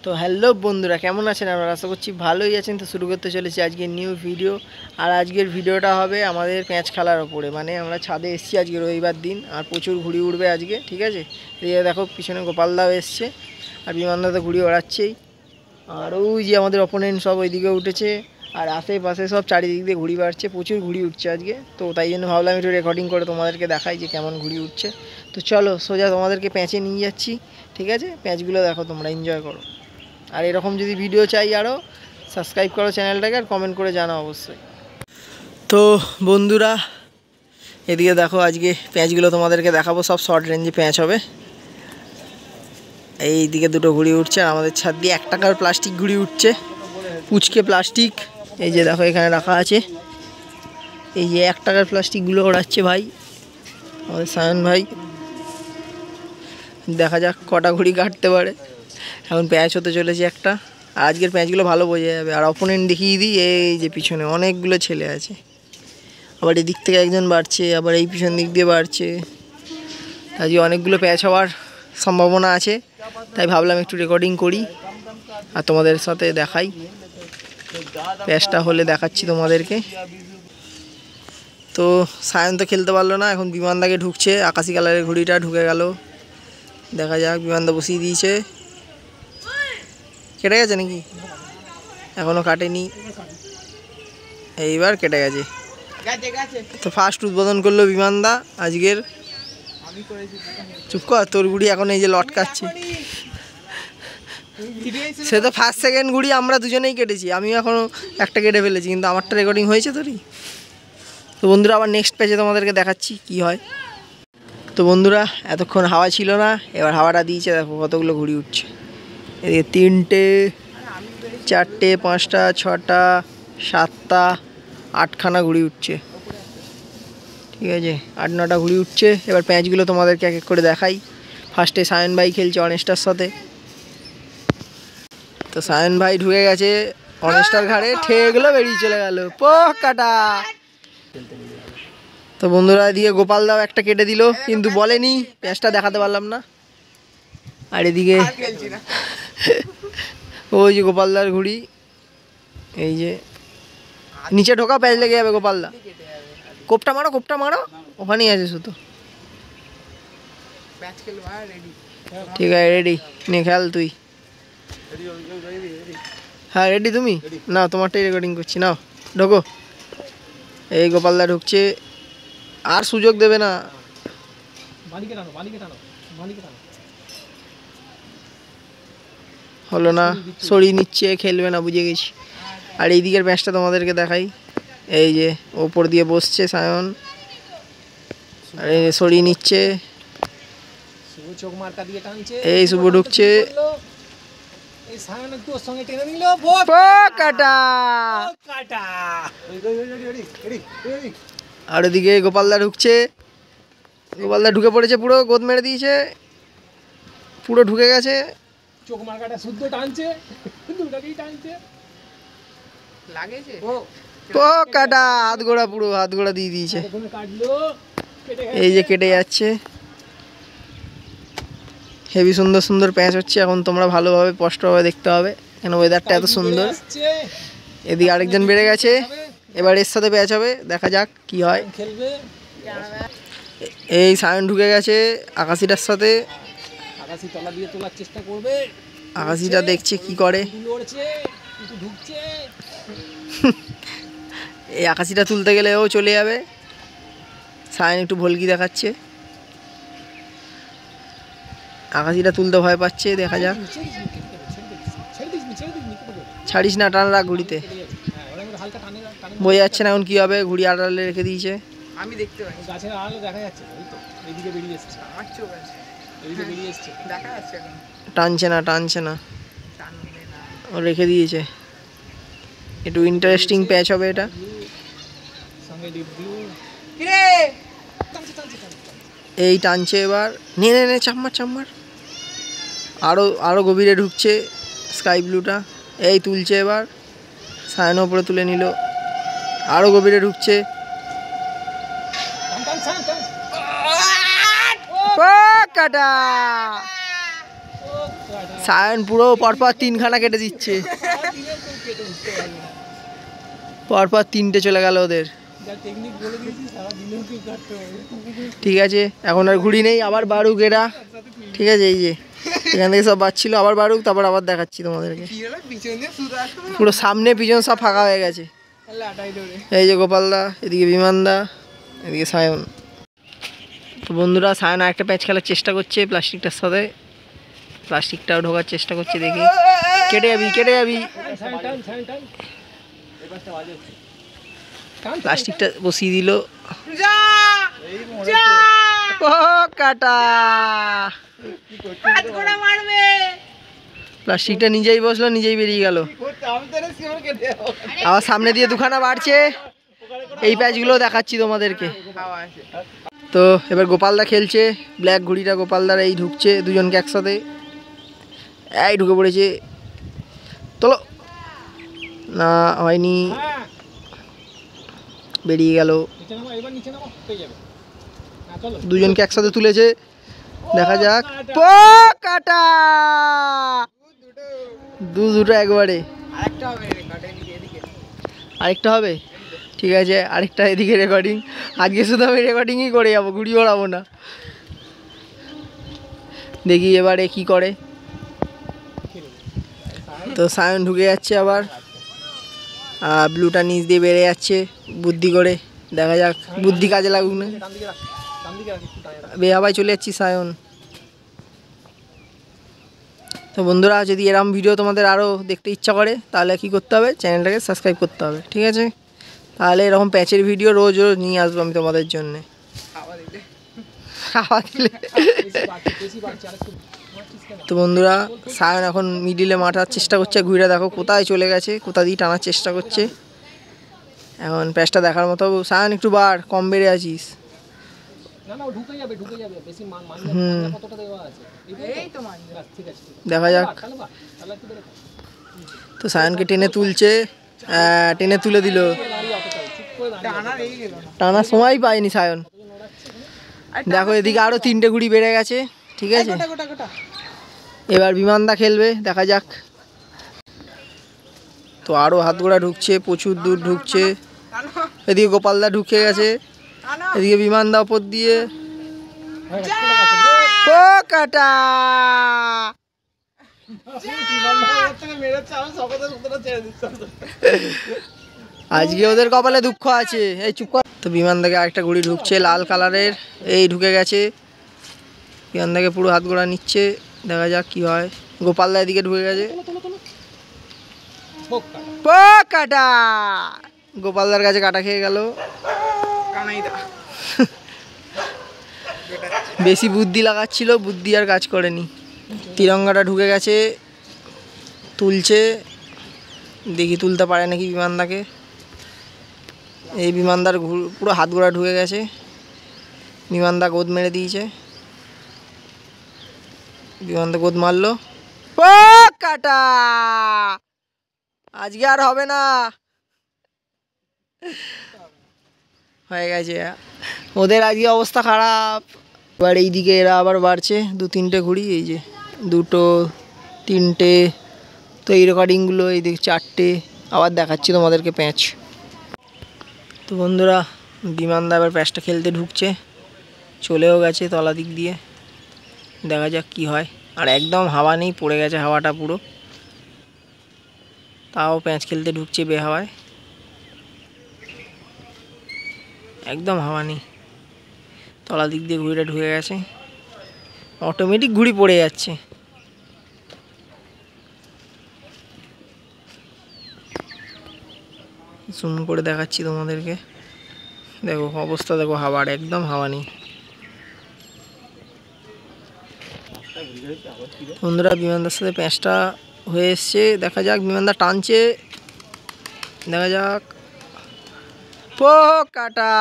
তো হ্যালো বন্ধুরা, কেমন আছেন আপনারা? আশা করছি ভালোই আছেন। তো শুরু করতে চলেছি আজকের নিউ ভিডিও। আর আজকের ভিডিওটা হবে আমাদের প্যাঁচ খেলার ওপরে। মানে আমরা ছাদে এসেছি আজকে রবিবার দিন, আর প্রচুর ঘুড়ি উড়বে আজকে, ঠিক আছে? দিয়ে দেখো পিছনে গোপালদাও এসছে, আর বিমানদা তো ঘুড়ি ওড়াচ্ছেই। আর ওই যে আমাদের অপোনেন্ট সব ওইদিকে উঠেছে, আর আশেপাশে সব চারিদিক দিয়ে ঘুড়ি বাড়ছে, প্রচুর ঘুড়ি উঠছে আজকে। তো তাই জন্য ভাবলাম একটু রেকর্ডিং করে তোমাদেরকে দেখাই যে কেমন ঘুড়ি উঠছে। তো চলো সোজা তোমাদেরকে প্যাঁচে নিয়ে যাচ্ছি, ঠিক আছে? প্যাঁচগুলো দেখো, তোমরা এনজয় করো। আর এরকম যদি ভিডিও চাই আরও, সাবস্ক্রাইব করো চ্যানেলটাকে, আর কমেন্ট করে জানাও অবশ্যই। তো বন্ধুরা, এদিকে দেখো আজকে প্যাঁচগুলো তোমাদেরকে দেখাবো। সব শর্ট রেঞ্জে প্যাঁচ হবে। এই দিকে দুটো ঘুড়ি উঠছে, আর আমাদের ছাদ দিয়ে 1 টাকার প্লাস্টিক ঘুড়ি উঠছে, পুচকে প্লাস্টিক। এই যে দেখো এখানে রাখা আছে, এই যে 1 টাকার প্লাস্টিকগুলো ওড়াচ্ছে ভাই, আমাদের সায়ন ভাই। দেখা যাক কটা ঘুড়ি কাটতে পারে। এখন প্যাঁচ হতে চলেছে একটা, আর আজকের প্যাঁচগুলো ভালো বোঝা যাবে। আর অপোনেন্ট দেখিয়ে দিই, এই যে পিছনে অনেকগুলো ছেলে আছে, আবার এদিক থেকে একজন বাড়ছে, আবার এই পিছন দিক দিয়ে বাড়ছে। আজকে অনেকগুলো প্যাঁচ হওয়ার সম্ভাবনা আছে, তাই ভাবলাম একটু রেকর্ডিং করি আর তোমাদের সাথে দেখাই। প্যাঁচটা হলে দেখাচ্ছি তোমাদেরকে। তো সায়ন তো খেলতে পারলো না, এখন বিমানদাকে ঢুকছে। আকাশি কালারের ঘুড়িটা ঢুকে গেল, দেখা যাক। বিমানদা বসিয়ে দিয়েছে। কেটে গেছে নাকি? এখনও কাটেনি, এইবার কেটে গেছে। তো ফার্স্ট উদ্বোধন করলো বিমানদা আজকের। চুপ কর, তোর ঘুড়ি এখন এই যে লটকাচ্ছে। সে তো ফার্স্ট সেকেন্ড ঘুড়ি আমরা দুজনেই কেটেছি, আমিও এখনও একটা কেটে ফেলেছি, কিন্তু আমারটা রেকর্ডিং হয়েছে তোরই। তো বন্ধুরা, আবার নেক্সট পেজে তোমাদেরকে দেখাচ্ছি কি হয়। তো বন্ধুরা, এতক্ষণ হাওয়া ছিল না, এবার হাওয়াটা দিয়েছে। দেখো কতগুলো ঘুড়ি উঠছে। এদিকে 3টে, 4টে, 5টা, 6টা, 7টা, 8খানা ঘুড়ি উঠছে, ঠিক আছে? 8-9টা ঘুড়ি উঠছে। এবার প্যাঁচগুলো তোমাদেরকে এক এক করে দেখাই। ফার্স্টে সায়ন ভাই খেলছে অনেস্টার সাথে। তো সায়ন ভাই ঢুকে গেছে অনেস্টার ঘাড়ে, ঠেকগুলো বেরিয়ে চলে গেল, পোকাটা। তো বন্ধুরা, এদিকে গোপালদাও একটা কেটে দিল, কিন্তু বলেনি, প্যাঁচটা দেখাতে পারলাম না। আর এদিকে ওই যে গোপালদার ঘুড়ি, এই যে নিচে ঢোকা, প্যাঁচ লেগে যাবে। গোপালদা কোপটা মারো, কোপটা মারো, ওখানেই আছে শুধু। ঠিক আছে, রেডি, নে খেল তুই। হ্যাঁ রেডি তুমি? না, তোমারটাই রেকর্ডিং করছি, নাও ঢোকো। এই গোপালদা ঢুকছে, আর সুযোগ দেবে না। হলো না, সরিয়ে নিচ্ছে, খেলবে না, বুঝে গেছি। আর এই দিকের ম্যাচটা তোমাদেরকে দেখাই। এই যে ওপর দিয়ে বসছে সায়ন, আর সরিয়ে নিচ্ছে। এই শুভ ঢুকছে, আর ওদিকে গোপালদা ঢুকছে। গোপালদা ঢুকে পড়েছে, পুরো গোদ মেরে দিয়েছে, পুরো ঢুকে গেছে। চোখ মার্কাটা শুদ্ধ টানছে, দুটাকেই টানছে, লাগেছে পোকাটা। হাত গোড়া, পুরো হাত গোড়া দিয়ে দিয়েছে। এই যে কেটে যাচ্ছে। হেভি সুন্দর সুন্দর প্যাঁচ হচ্ছে এখন, তোমরা ভালোভাবে স্পষ্টভাবে দেখতে হবে, কেন ওয়েদারটা এত সুন্দর। এদিকে আরেকজন বেড়ে গেছে, এবার এর সাথে প্যাঁচ হবে, দেখা যাক কি হয়। এই সায়ন ঢুকে গেছে আকাশিটার সাথে, আকাশিটা দেখছে কি করে। এই আকাশিটা তুলতে গেলে ও চলে যাবে। সায়ন একটু ভলকি দেখাচ্ছে, আকাশিটা তুলতে ভয় পাচ্ছে, দেখা যাক। ছাড়িস না, টান রাখ ঘুড়িতে। বোঝা যাচ্ছে না এখন কি হবে, ঘুড়ি আড়ালে রেখে দিয়েছে। আমি দেখতে পাচ্ছি গাছের আড়ালে দেখা যাচ্ছে, ওই তো এইদিকে বেরিয়ে আসছে, আমার চোখ আছে, এইদিকে বেরিয়ে আসছে, দেখা যাচ্ছে এখন। টানছে না, টানছে না, ও রেখে দিয়েছে। একটু ইন্টারেস্টিং প্যাচ হবে এটা। এই টানছে এবার, নে নে নে, চাম্মার চাম্মার। আরও গভীরে ঢুকছে স্কাই ব্লুটা। এই তুলছে এবার, সায়ন ওপরে তুলে নিল, আরও গভীরে ঢুকছে। কাটা। সায়ন পুরো পরপর 3খানা কেটে দিচ্ছে, পরপর 3টে চলে গেল ওদের। ঠিক আছে, এখন আর ঘুড়ি নেই, আবার বাড়ুক এরা। ঠিক আছে, এই যে এখান থেকে সব বাজছিল, আবার বাড়ুক, তারপর আবার দেখাচ্ছি তোমাদেরকে। পুরো সামনে পিছন সব ফাঁকা হয়ে গেছে। এই যে গোপালদা, এদিকে বিমানদা, এদিকে সায়ন। তো বন্ধুরা, সায়ন আরেকটা প্যাচ খেলার চেষ্টা করছে প্লাস্টিকটার সাথে, প্লাস্টিকটাও ঢোকার চেষ্টা করছে, দেখি। কেটে যাবি, কেটে যাবি। প্লাস্টিকটা বসিয়ে দিল, ও কাটা। প্লাস্টিকটা নিজেই বসলো, নিজেই বেরিয়ে গেল। আবার সামনে দিয়ে 2খানা বাড়ছে, এই প্যাচগুলো দেখাচ্ছি তোমাদেরকে। তো এবার গোপালদা খেলছে, ব্ল্যাক ঘুড়িটা গোপালদার এই ঢুকছে, দুজনকে একসাথে এই ঢুকে পড়েছে। চলো, না হয়নি, বেরিয়ে গেল। দুজনকে একসাথে তুলেছে, দেখা যাক। কাটা, দুটো একবারে। আরেকটা হবে, ঠিক আছে, আরেকটা এদিকে রেকর্ডিং। আজকে শুধু আমি রেকর্ডিংই করে যাবো, ঘুড়ি ওড়াবো না। দেখি এবারে কি করে। তো সায়ন ঢুকে যাচ্ছে আবার, ব্লুটা নিচ দিয়ে বেড়ে যাচ্ছে বুদ্ধি করে, দেখা যাক বুদ্ধি কাজে লাগুক না। বেহাবাই চলে যাচ্ছি সায়ন। তো বন্ধুরা, যদি এরকম ভিডিও তোমাদের আরও দেখতে ইচ্ছা করে, তাহলে কি করতে হবে, চ্যানেলটাকে সাবস্ক্রাইব করতে হবে। ঠিক আছে, তাহলে এরকম প্যাচের ভিডিও রোজ রোজ নিয়ে আসবো আমি তোমাদের জন্যে। তো বন্ধুরা, সায়ন এখন মিডিলে মারার চেষ্টা করছে, ঘুরে দেখো কোথায় চলে গেছে, কোথা দিয়ে টানার চেষ্টা করছে। এখন প্যাচটা দেখার মতো। সায়ন একটু বার, কম বেড়ে আছিস। দেখা যাক। তো সায়নকে টেনে তুলছে, টেনে তুলে দিল, টানার সময় পায়নি সায়ন। দেখো এদিকে আরো 3টে ঘুড়ি বেড়ে গেছে। ঠিক আছে, এবার বিমানদা খেলবে, দেখা যাক। তো আরো হাত গোড়া ঢুকছে, প্রচুর দূর ঢুকছে। এদিকে গোপালদা ঢুকে গেছে, এদিকে বিমানদা ওপর দিয়ে। কাটা, আজকে ওদের কপালে দুঃখ আছে। এই চুপ কর। তো বিমানদাকে আরেকটা ঘুড়ি ঢুকছে লাল কালারের, এই ঢুকে গেছে। বিমানদাকে পুরো হাত গোড়া নিচ্ছে, দেখা যাক কি হয়। গোপালদা এদিকে ঢুকে গেছে, কাটা। গোপালদার কাছে কাটা খেয়ে গেল। বেশি বুদ্ধি লাগাচ্ছিল, বুদ্ধি আর কাজ করেনি। তিরঙ্গাটা ঢুকে গেছে, তুলছে, দেখি তুলতে পারে নাকি বিমানদাকে। এই বিমানদার পুরো হাত গোড়া ঢুকে গেছে, বিমানদা গোদ মেরে দিয়েছে। বিমানদা গোদ মারলো, কাটা। আজকে আর হবে না, হয়ে গেছে ওদের আজকে অবস্থা খারাপ। এবার এইদিকে এরা আবার বাড়ছে, 2-3টে ঘুড়ি, এই যে 2, 3টে। তো এই রেকর্ডিংগুলো এই দিকে 4টে, আবার দেখাচ্ছি তোমাদেরকে প্যাঁচ। তো বন্ধুরা, বিমানদা এবার প্যাঁচটা খেলতে ঢুকছে, চলেও গেছে তলা দিক দিয়ে, দেখা যাক কি হয়। আর একদম হাওয়া নেই, পড়ে গেছে হাওয়াটা পুরো, তাও প্যাঁচ খেলতে ঢুকছে বেহাওয়ায়, একদম হাওয়া নেই। তলা দিক দিয়ে ঘুড়িটা ঢুকে গেছে, অটোমেটিক ঘুড়ি পড়ে যাচ্ছে। জুম করে দেখাচ্ছি তোমাদেরকে, দেখো অবস্থা, দেখো হাওয়ার একদম হাওয়া নেই। বন্ধুরা, বিমানদার সাথে প্যাঁচটা হয়ে এসছে, দেখা যাক। বিমানদা টানছে, দেখা যাক। কাটা,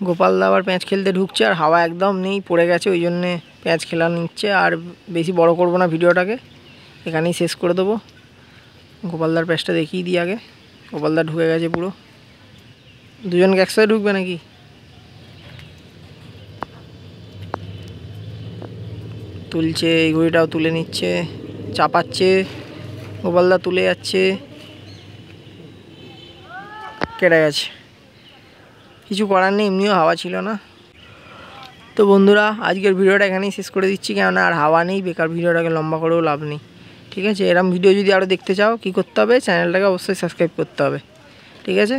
গোপালদা আবার প্যাঁচ খেলতে ঢুকছে, আর হাওয়া একদম নেই, পড়ে গেছে, ওই জন্যে প্যাঁচ খেলা নিচ্ছে। আর বেশি বড় করব না ভিডিওটাকে, এখানেই শেষ করে দেবো। গোপালদার প্যাঁচটা দেখিয়ে দিই আগে। গোপালদা ঢুকে গেছে পুরো, দুজনকে একসাথে ঢুকবে নাকি? তুলছে, এই ঘড়িটাও তুলে নিচ্ছে, চাপাচ্ছে, গোপালদা তুলে যাচ্ছে, কেটে গেছে। কিছু করার নেই, এমনিও হাওয়া ছিল না। তো বন্ধুরা আজকের ভিডিওটা এখানেই শেষ করে দিচ্ছি, কেননা আর হাওয়া নেই, বেকার ভিডিওটাকে লম্বা করেও লাভ নেই। ঠিক আছে, এরকম ভিডিও যদি আরও দেখতে চাও কী করতে হবে, চ্যানেলটাকে অবশ্যই সাবস্ক্রাইব করতে হবে। ঠিক আছে।